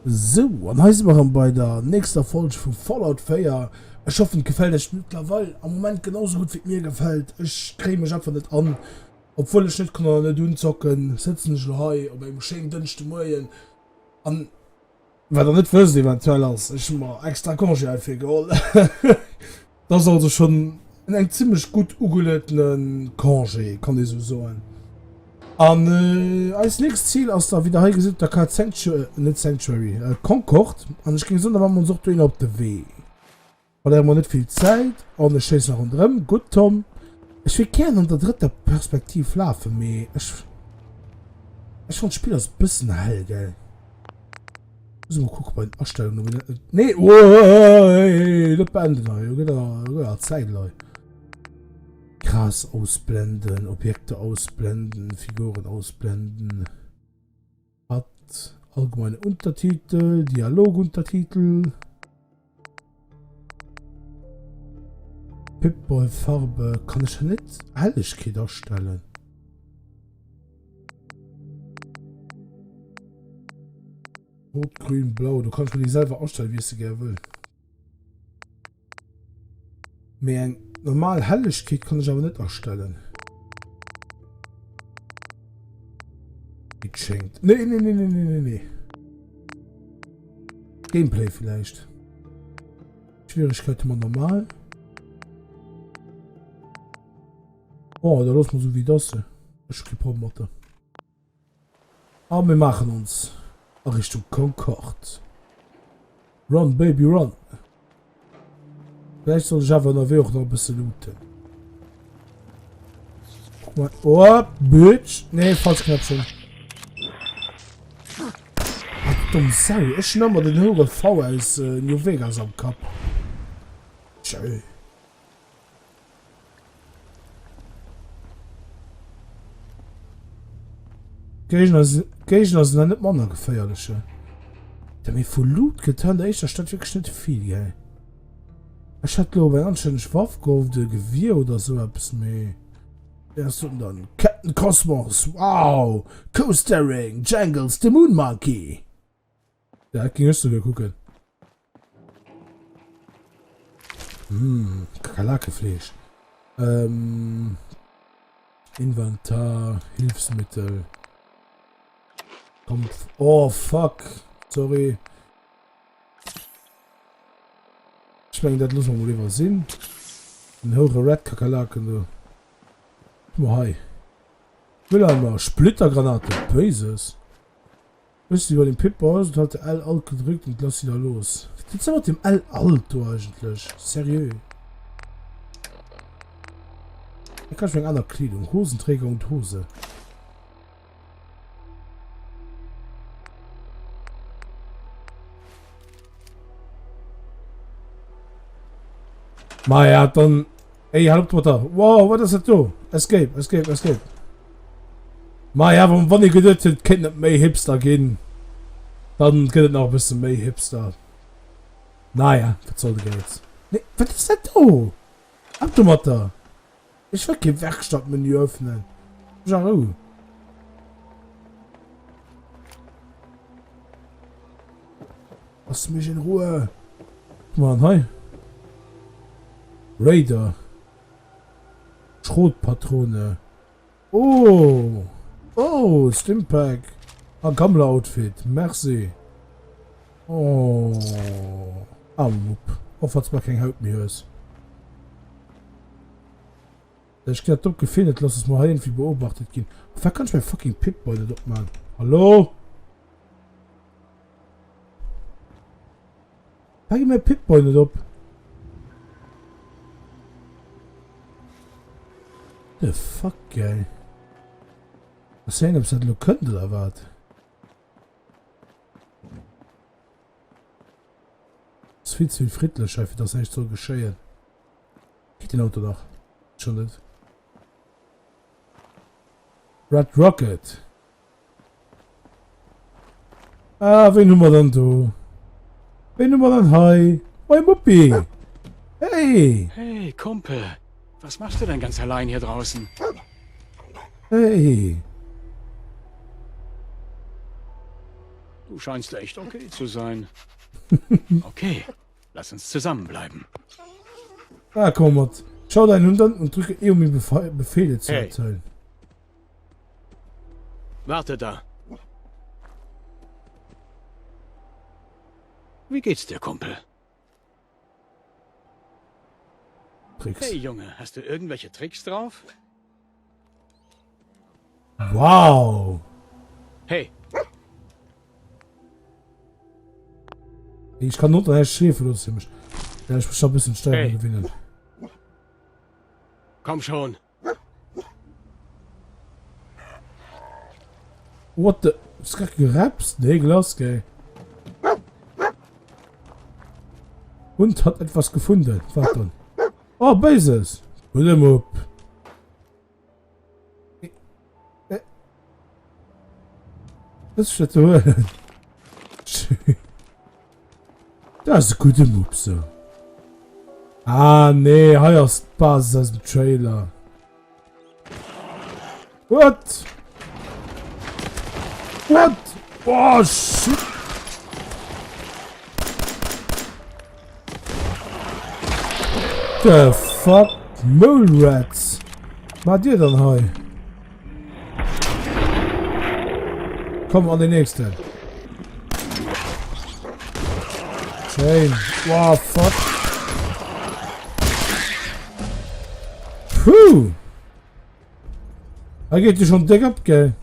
So, dann heißen wir bei der nächsten Folge von Fallout 4. Ich hoffe, gefällt euch mittlerweile am Moment genauso gut wie mir gefällt. Ich kriege mich einfach nicht an. Obwohl ich nicht kann nicht unzocken, sitzen ich hier und beim schönen dünnsten Morgen. Und wenn ihr nicht wisst, eventuell ist, ich mal extra Congé für geholt. Das ist also schon ein ziemlich gut angelegten Congé, kann ich so sagen. Und als nächstes Ziel ist da wieder gesehen, da kann Sanctuary, Concord. Und ich ging so, da waren wir uns auch auf den Weg. Weil er nicht viel Zeit und ich schieße nach unten. Gut, Tom. Ich will gerne unter dritter Perspektive laufen, aber ich fand das Spiel ein bisschen hell, gell. Müssen wir gucken bei den Erstellungen. Nee, oh, das beendet noch. Ja, Zeit, Leute. Gras ausblenden, Objekte ausblenden, Figuren ausblenden. Hat allgemeine Untertitel, Dialoguntertitel. Pip-Boy Farbe kann ich nicht Helligkeit darstellen. Rot, grün, blau. Du kannst mir die selber ausstellen, wie es dir gerne will. Mehr normal Helligkeit kann ich aber nicht erstellen. Geschenkt. Nee. Gameplay vielleicht. Schwierigkeit immer normal. Oh, da läuft man so wie das. Ich krieg Problem. Aber wir machen uns Richtung Concord. Run, Baby, run. Vielleicht soll ich einfach noch ein bisschen looten. Guck mal. Oh, Bitch. Nee, falsch Knöpfchen. Ach, dumm Sau. Ich nehme mal den höheren V als New Vegas am Kopf. Schön. Gegner sind nicht Männer gefährliche. Der mir voll Loot getan, der ist der Stadt wirklich nicht viel, gell. Ich hatte glaube ich anständig Waffe gekauft, Gewirr oder so etwas mehr. Erst und dann Captain Cosmos, wow, Co-Starring, Jangles, the Moon Monkey. Ja, ging es sogar gucken. Kakerlakefleisch. Inventar, Hilfsmittel. Kommt. Oh fuck. Sorry. Ich meine, das muss man wohl lieber sehen. Ein höherer Red Kakerlaken, du. Guck mal, hi. Will einmal Splittergranate. Böses. Wisst ihr, über den Pip aus und hat L alt gedrückt und lass sie da los. Was ist mit dem L alt, du eigentlich? Seriös. Ich kann schon andere Kleidung. Hosenträger und Hose. Maja, dann. Ey, halb Mutter. Wow, was ist das du? Escape. Maja, wenn ich gedacht hätte, kann nicht mehr Hipster gehen. Dann geht es noch ein bisschen mehr Hipster. Naja, was soll das jetzt? Nee, was ist das du? Halb Mutter. Ich will kein Werkstattmenü öffnen. Jarou. Lass mich in Ruhe. Mann, hi. Raider. Schrotpatrone. Oh. Oh, Stimpack. Ein Gammler-Outfit. Merci. Oh. Ammup. Hoffe, dass man kein Haut mehr ist. Ich kann das gefehlt, lass es mal irgendwie beobachtet gehen. Wer kann ich mein fucking Pip-Boy nicht machen? Hallo? Packe mein Pip-Boy nicht ab. The fuck, geil. Was sehen, ob es das noch könnte oder was? Das ist viel zu friedlich, Chef, das ist nicht so geschehen. Geht den Auto noch? Schon nicht. Red Rocket. Ah, wen haben wir dann du? Wen haben wir dann? Hi. Hi, Muppi. Hey. Hey, Kumpel. Was machst du denn ganz allein hier draußen? Hey. Du scheinst echt okay zu sein. Okay, lass uns zusammenbleiben. Ah, komm mal. Schau deinen Hund an und drücke E, um ihm Befehle zu Hey. erteilen. Warte da. Wie geht's dir, Kumpel? Tricks. Hey, Junge, hast du irgendwelche Tricks drauf? Wow. Hey, Ich kann nur daher Schäfer los. Ja, ich muss schon ein bisschen stärker Hey. gewinnen. komm schon. What the... Ist gar gerapst? Nee, Glas, gell. Hund hat etwas gefunden. Warte. Oh, Bases. Hol ihm up. Das ist schon zu hören. Das ist eine gute Mupse. Ah, nee, hier ist Basis aus dem Trailer. What? What? Oh, shit. The fuck? Mole Rats. Was dir dann heu? Komm an den nächsten. Shame. Wow, fuck. Puh. Da geht die schon dick ab, gell?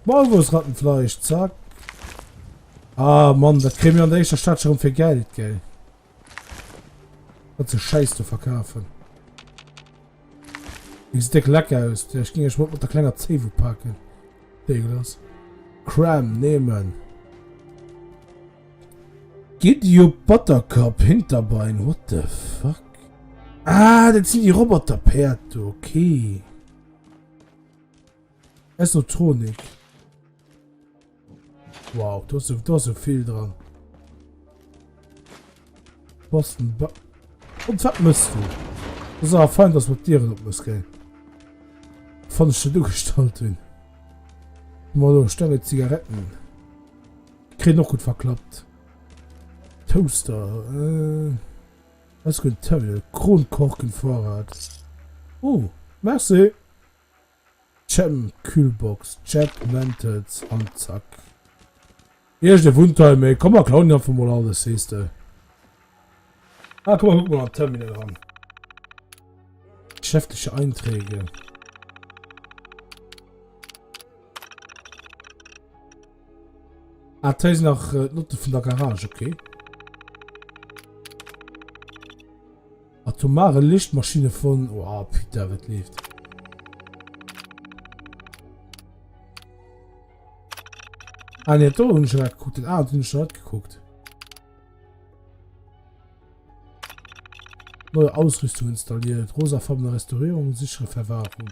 Maulwurfsrattenfleisch, zack. Ah, Mann, das kriegen wir an der ersten Stadt schon für Geld, gell? Was für Scheiß zu verkaufen. Die sieht dick lecker aus. Ich ging ja schon mit der kleinen Zevo packen. Diglas. Cram nehmen. Get you Buttercup Hinterbein. What the fuck? Ah, das sind die Roboter-Perte. Okay. Esotronik. Wow, da ist so viel dran. Boston ba Und was musst du? Das ist aber fein, dass wir Tiere noch muss gehen. Fand ich schon durchgestaltet. Mal Stange Zigaretten. Ich krieg noch gut verklappt. Toaster. Was gut Terminal. Kronkorken Vorrat. Oh, merci. Chem Kühlbox. Chat Mentals. Und zack. Hier ist der Wundteil, ey. Komm mal, klauen ja vom Moral, das siehst du. Ah, guck mal, guck mal am Terminal ran. Geschäftliche Einträge. Ah, da ist noch Note von der Garage, okay. Atomare Lichtmaschine von... Oh, Peter wird lebt. Ah, ne, da habe ich schon geguckt. Ah, da habe ich schon geguckt. Neue Ausrüstung installiert. Rosafarbene Restaurierung, sichere Verwahrung.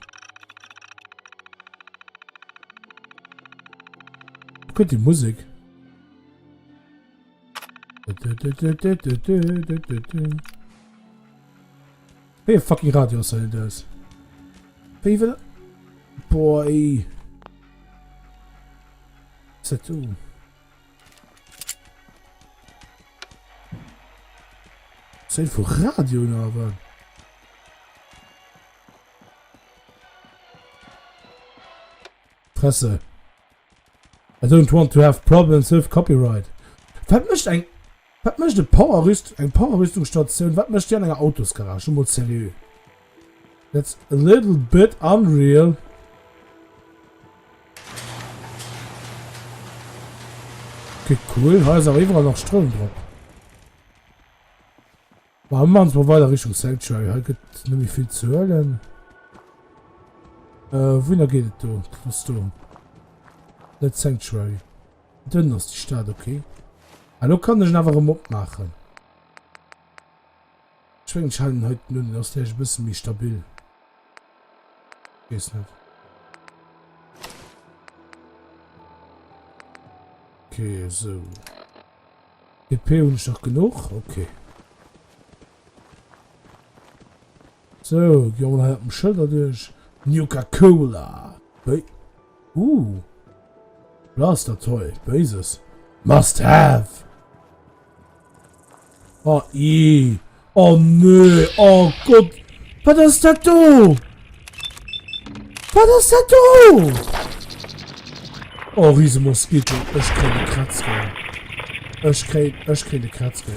Könnt die Musik. Hey, fucking Radio soll das. Wie will... Boah, ey. Was ist das du? Was ist für Radio aber? Presse. I don't want to have problems with copyright. Was möchte ein Powerrüstungsstation? Was möchte eine Autosgarage? Mal seriös. That's a little bit unreal. Okay, cool. Da ist aber überall noch Strom drauf. Warum machen wir weiter Richtung Sanctuary? Halt gibt nämlich viel zu hören. Wohin geht es da? Was ist da? Let's Sanctuary. Dann ist die Stadt, okay. Hallo, kann ich einfach einen Mob machen. Ich denke, ich halte heute nur den Ausgleich ein bisschen mehr stabil. Geht's nicht. Okay, so. GP und ich noch genug? Okay. So, gehen wir halt am Schilder durch. Nuka-Cola. Blaster toll. Basis. Must have. Oh, oh nö. Oh Gott. Was ist das du? Was ist das du? Oh, riese Moskito. Ich kriege eine Kratzke. Ich kriege eine Kratzke.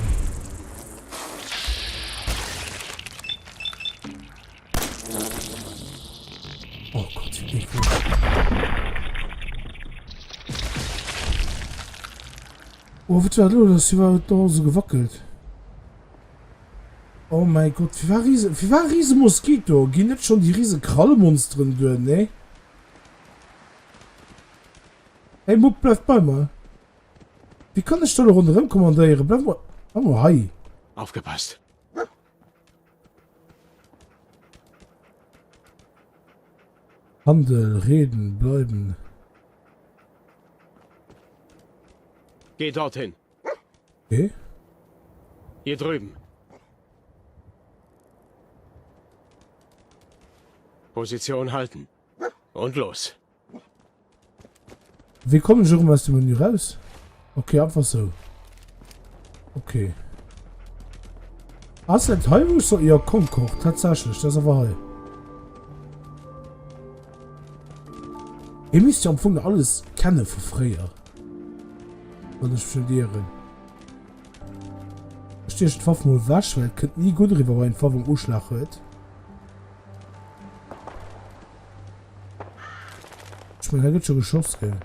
Oh Gott, wie eklig. Oh, was war das? Das war da so gewackelt. Oh mein Gott, wie war riese Moskito? Gehen nicht schon die riese Krallmonstren durch, ne? Hey, Muck, bleib bei mir. Wie kann ich da rundherum kommandieren? Bleib mal, hi. Aufgepasst. Handel, reden, bleiben. Geh dorthin. Okay. Hier drüben. Position halten. Und los. Wie kommen wir schon aus dem Menü raus? Okay, einfach so. Okay. Hast du ein Teil, so ihr Konkoch? Tatsächlich, das ist aber heil. Ihr müsst ja am Anfang alles kennen für früher. Wenn ich studiere. Ich stehe die Waffe mal wasch, weil ich könnt nie gut rüber, weil ein Waffe im Ausschlag hört. Ich meine, da gibt schon Geschoss, gell?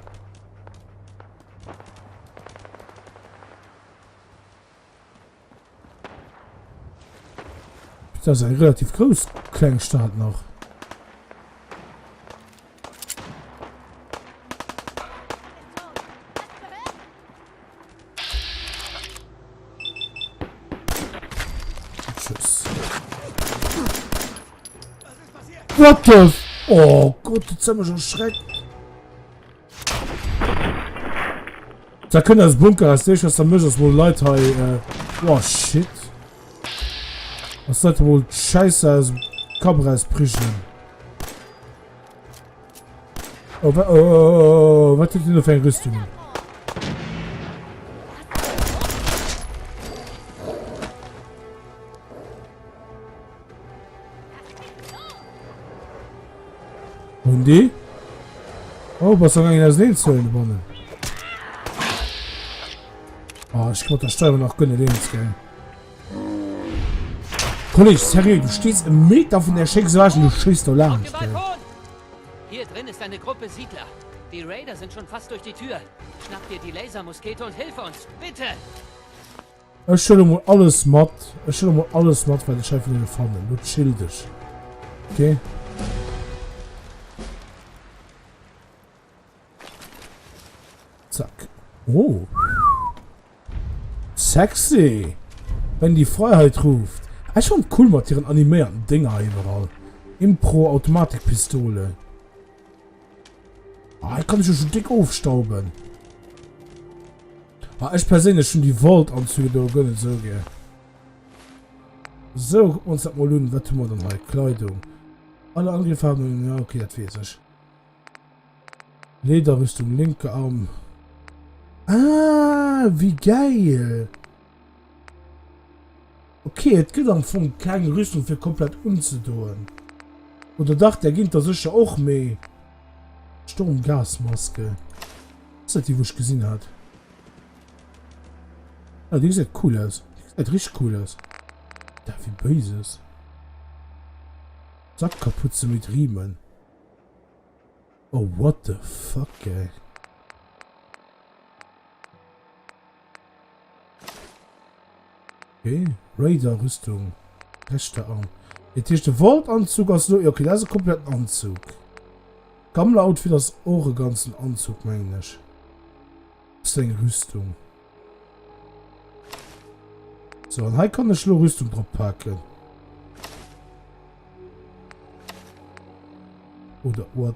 Das ist ein relativ groß Kleinstaat noch. Tschüss. What the? Oh Gott, jetzt haben wir schon Schreck. Da können das Bunker, als ich das müssen wohl Leute, oh shit. Was sollte wohl scheiße als Kabras prischen? Oh, was tut ihr noch für eine Rüstung? Und die? Oh, was soll eigentlich das Leben zu Bonne? Oh, ich glaube, das Steuer noch gönnen Lebensgeld. Kollege, seriös, du stehst im Meter von der Schicksal und du schießt da lang. Hier drin ist eine Gruppe Siedler. Die Raider sind schon fast durch die Tür. Schnapp dir die Lasermuskete und hilf uns, bitte! Ich stelle mal alles matt. Ich stelle mal alles matt, weil ich einfach nicht gefahren bin. Du chill dich. Okay? Zack. Oh. Sexy. Wenn die Freiheit ruft. Es ist schon cool mit ihren animierten Dinger überall. Impro-Automatikpistole. Ah, ich kann mich schon dick aufstauben. Ah, ich persönlich schon die Vault-Anzüge da gönnen so gehen. So, gucken wir uns das mal an. Was tun wir dann halt? Kleidung. Alle anderen Farben, ja, okay, das weiß ich. Lederrüstung, linke Arm. Ah, wie geil. Okay, es geht dann von keine Rüstung für komplett umzudrehen. Oder dachte, er geht da sicher auch mehr. Sturmgasmaske. Das ist die, wo ich gesehen hat. Ah, die sieht cool aus. Die sieht richtig cool aus. Da, wie böse ist. Sackkapuze mit Riemen. Oh, what the fuck, ey. Okay, Raider-Rüstung. Rechter Arm. Jetzt ist der Vault-Anzug aus so. Okay, das ist ein kompletter Anzug. Gammler Outfit das eure ganzen Anzug, meine ich. Das ist eine Rüstung. So, und hier kann ich nur Rüstung drauf packen. Oder what?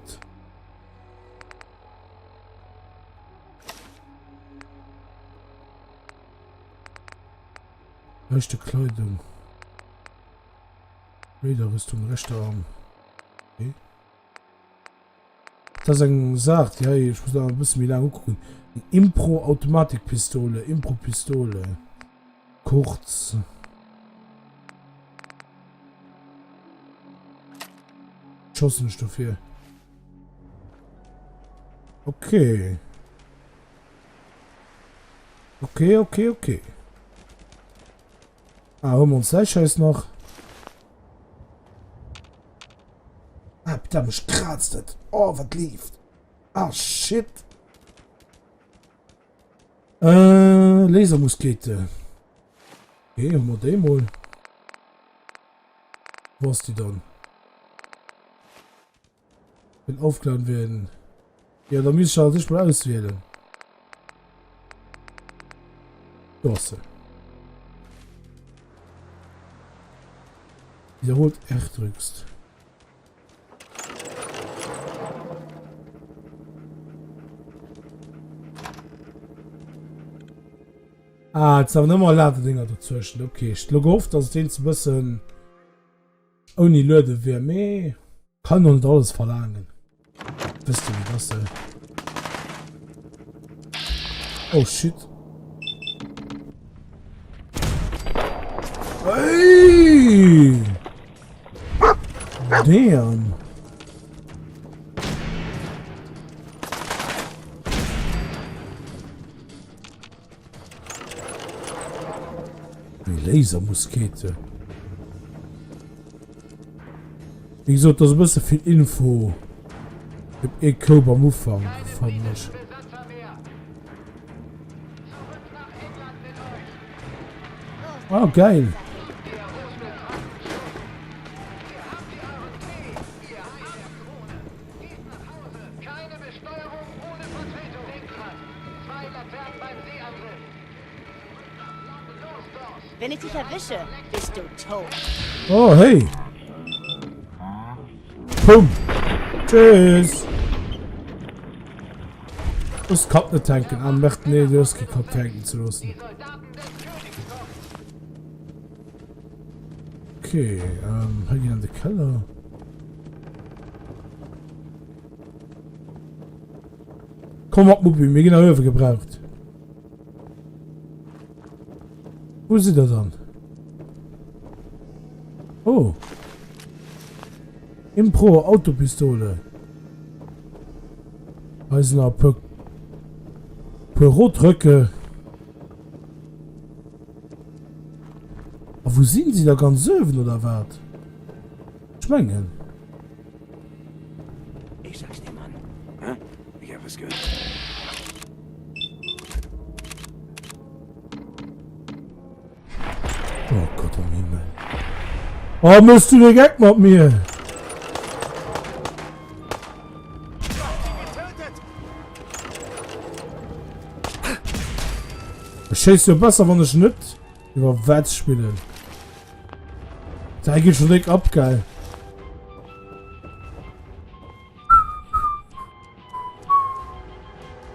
Rechte Kleidung. Raider-Rüstung, rechter Arm. Okay. das sagt, ja, ich muss da ein bisschen wie lange gucken. Impro-Automatikpistole, Impro-Pistole. Kurz. Schossenstoff hier. Okay. Okay. Ah, haben wir uns gleich Scheiß noch. Ah, bitte, mich kratzt das. Oh, was lief? Ah, shit. Lasermuskete. Okay, haben wir den mal. Wo ist die dann? Will aufgeladen werden. Ja, da muss ich halt nicht mal auswählen. Dosse. Wiederholt R drückst. Ah, jetzt haben wir nochmal Ladedinger dazwischen. Okay, ich schlage auf, dass den ein bisschen ohne Leute wäre. Mehr kann und alles verlangen. Wisst ihr, wie das ist? Oh shit. Hey! Damn! Die Lasermuskete. Wie gesagt, das ist ein bisschen viel Info. Ich hab eh beim Anfang fand ich. Oh, geil. Wenn ich dich erwische, bist du tot. Oh, hey. Pum. Tschüss. Das kann nicht tanken. Am möchten nicht losgekappt tanken zu lassen. Okay, halt ihn an den Keller. Komm ab, Mubi, mir genau Hilfe gebraucht. Wo ist sie da dann? Oh. Impro, Autopistole. Weiß noch, per Rotröcke. Aber wo sind sie da ganz Söwen oder was? Schmengen. Ich sag's dir, Mann. Hä? Ich hab es gehört. Oh Gott, oh Himmel. Oh, musst du den Gag mit mir? Scheiße, besser, wenn ich nicht über Wert spielen. Da geht schon dick ab, geil.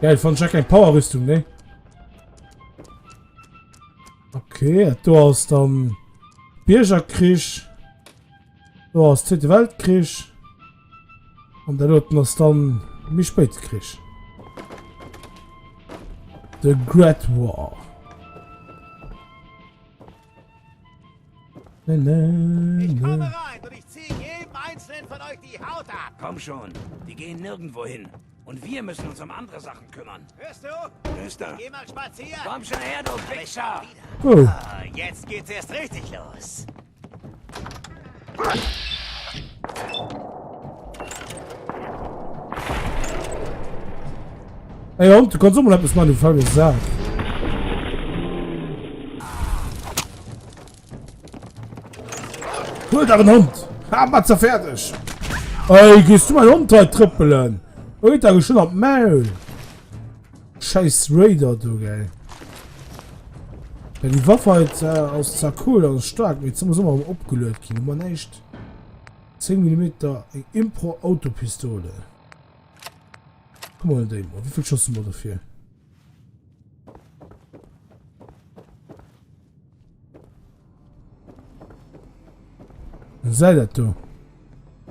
Geil, von Jack ein Power-Rüstung, ne? Okay, du hast dann Biergerkrieg. Du hast Zweite Weltkrieg. Und der dort hast dann mich spät Krieg. The Great War. Ich komme rein und ich ziehe jedem einzelnen von euch die Haut ab. Komm schon, die gehen nirgendwo hin. Und wir müssen uns um andere Sachen kümmern. Hörst du? Mister, Geh mal spazieren. komm schon her, du Wichser! Oh. Ah, jetzt geht's erst richtig los. Ey, und du kannst auch mal etwas machen, du Fall gesagt. Hol deinen Hund! Hammer fertig! Ey, gehst du mal runter, trippeln! Alter, schon am Maul! Scheiß Raider, du, geil. Ja, die Waffe halt aus Zakul, aus stark. Jetzt haben wir so mal abgelöst, man echt. 10 mm Impro-Autopistole. Guck mal, Demo. Wie viel Schuss wir dafür? Sei das du.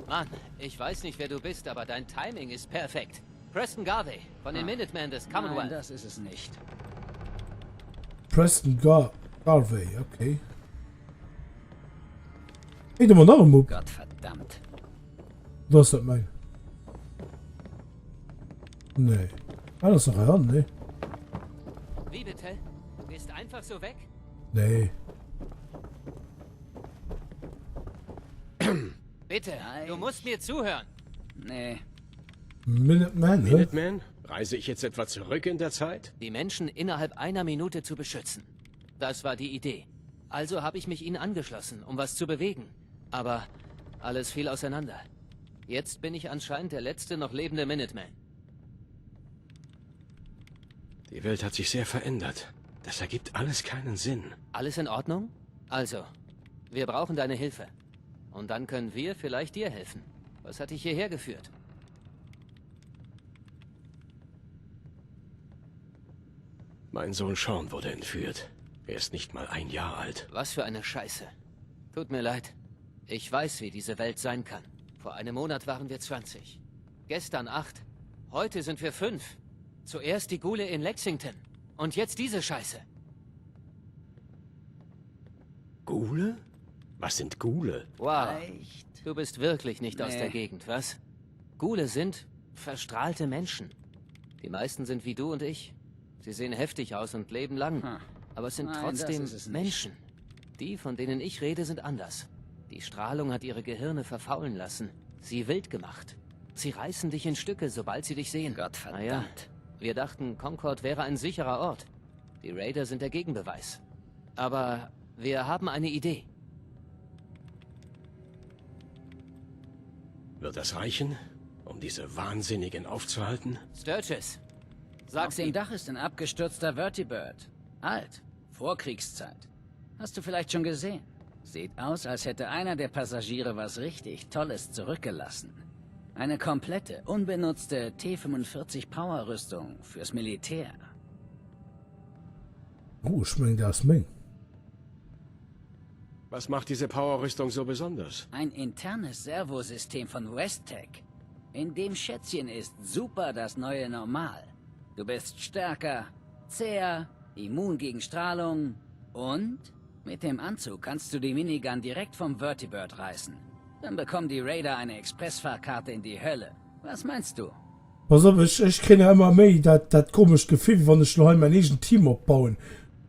Mann, Ich weiß nicht, wer du bist, aber dein Timing ist perfekt. Preston Garvey von den Minutemen des Nein, Commonwealth. das ist es nicht. Preston Garvey, okay. Hey, du mal noch einen Gott verdammt. Das ist das mein. Nee. Alles noch heran, ne? Wie bitte? Du gehst einfach so weg? Nee. Bitte, Nein. du musst mir zuhören. Nee. Minuteman, ne? Minuteman? Reise ich jetzt etwa zurück in der Zeit? Die Menschen innerhalb einer Minute zu beschützen. Das war die Idee. Also habe ich mich ihnen angeschlossen, um was zu bewegen. Aber alles fiel auseinander. Jetzt bin ich anscheinend der letzte noch lebende Minuteman. Die Welt hat sich sehr verändert. Das ergibt alles keinen Sinn. Alles in Ordnung? Also, wir brauchen deine Hilfe. Und dann können wir vielleicht dir helfen. Was hat dich hierher geführt? Mein Sohn Sean wurde entführt. Er ist nicht mal 1 Jahr alt. Was für eine Scheiße. Tut mir leid. Ich weiß, wie diese Welt sein kann. Vor einem Monat waren wir 20. Gestern 8. Heute sind wir 5. Zuerst die Ghule in Lexington. Und jetzt diese Scheiße. Ghule? Was sind Ghule? Wow. Echt? Du bist wirklich nicht aus Nee. der Gegend, was? Ghule sind verstrahlte Menschen. Die meisten sind wie du und ich. Sie sehen heftig aus und leben lang. Hm. Aber es sind Nein, trotzdem das ist es nicht. Menschen. Die, von denen ich rede, sind anders. Die Strahlung hat ihre Gehirne verfaulen lassen. Sie wild gemacht. Sie reißen dich in Stücke, sobald sie dich sehen. Gott verdammt. Naja, wir dachten, Concord wäre ein sicherer Ort. Die Raider sind der Gegenbeweis. Aber wir haben eine Idee. Wird das reichen, um diese Wahnsinnigen aufzuhalten? Sturgis, Auf sag's dem ihm. Dach ist ein abgestürzter Vertibird. Alt. Vorkriegszeit. Hast du vielleicht schon gesehen? Sieht aus, als hätte einer der Passagiere was richtig Tolles zurückgelassen. Eine komplette, unbenutzte T-45 Power-Rüstung fürs Militär. Ich mein, das ist mein. Was macht diese Powerrüstung so besonders? Ein internes Servosystem von Westtech. In dem Schätzchen ist super das neue Normal. Du bist stärker, zäher, immun gegen Strahlung und mit dem Anzug kannst du die Minigun direkt vom Vertibird reißen. Dann bekommen die Raider eine Expressfahrkarte in die Hölle. Was meinst du? Pass auf, ich kenne immer mehr das komische Gefühl, wenn ich noch einmal mein eigenes Team abbauen.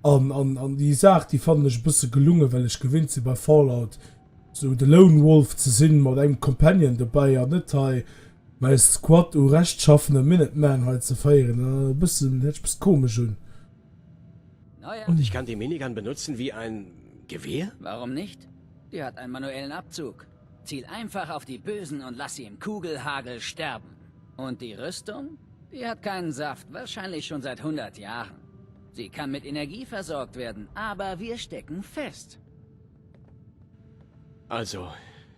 An die Sache, die fand ich ein bisschen gelungen, weil ich gewinnt sie bei Fallout. So, der Lone Wolf zu sehen, mit einem Companion dabei, ja, nicht halt, mein Squad und rechtschaffende Minuteman halt zu feiern. Ein bisschen, hätte ich ein bisschen komisch schon. Naja, Und ich kann die Minigun benutzen wie ein Gewehr? warum nicht? Die hat einen manuellen Abzug. Ziel einfach auf die Bösen und lass sie im Kugelhagel sterben. Und die Rüstung? Die hat keinen Saft, wahrscheinlich schon seit 100 Jahren. Sie kann mit Energie versorgt werden, aber wir stecken fest. Also,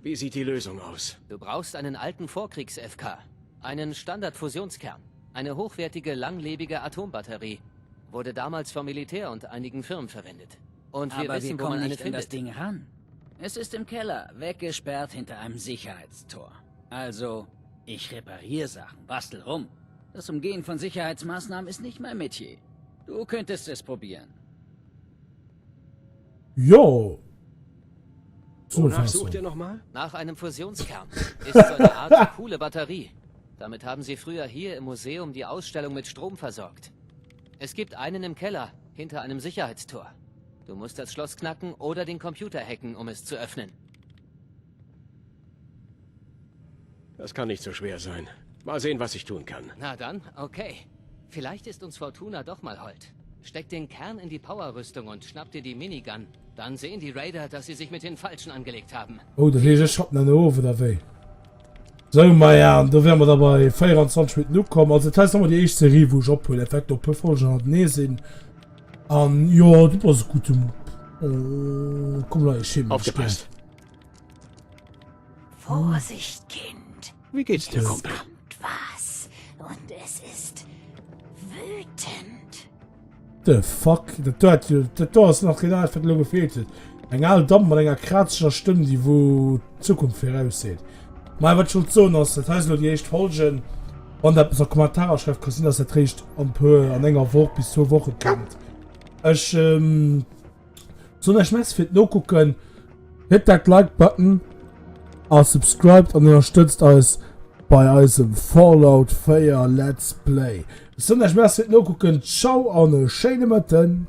wie sieht die Lösung aus? Du brauchst einen alten Vorkriegs-FK. Einen Standardfusionskern. Eine hochwertige, langlebige Atombatterie. Wurde damals vom Militär und einigen Firmen verwendet. Und wir Aber wissen, wir wo man kommen eine nicht an das findet. Ding ran. Es ist im Keller, weggesperrt hinter einem Sicherheitstor. Also, ich repariere Sachen, bastel rum. Das Umgehen von Sicherheitsmaßnahmen ist nicht mein Metier. Du könntest es probieren. Ja. Wonach sucht ihr nochmal? Nach einem Fusionskern. Ist so eine Art coole Batterie. Damit haben sie früher hier im Museum die Ausstellung mit Strom versorgt. Es gibt einen im Keller, hinter einem Sicherheitstor. Du musst das Schloss knacken oder den Computer hacken, um es zu öffnen. Das kann nicht so schwer sein. Mal sehen, was ich tun kann. Na dann, okay. Vielleicht ist uns Fortuna doch mal hold. Steck den Kern in die Powerrüstung und schnapp dir die Minigun. Dann sehen die Raider, dass sie sich mit den Falschen angelegt haben. Oh, das lese ich noch oben dabei. So, mal ja, da werden wir dabei 24 Minuten kommen. Also, das heißt nochmal die erste Serie, wo ich abhole. Effekt auf Performance hat nie sehen. Ja, das war so gut. Komm, Leute, ich schiebe mich. Aufgepasst. Vorsicht, Kind. Wie geht's dir, Kumpel? Kommt was. Und es ist wütend. The fuck? Das ist noch genau, was mir gefehlt hat. Ein alter Damm mit einer kratzischer Stimme, die wo die Zukunft voraussieht. Mal wat schon so ass das heißt, die echt folgen an der so Kommentare schreibt kann dass er trägt an enger Woche bis 2 Wochen kennt. Ich so der Schmerz wird no gucken, hit dat Like-Button, subscribed und unterstützt uns bei unserem Fallout 4 Let's Play. So der Schmerz wird no gucken, ciao an schöne Matten.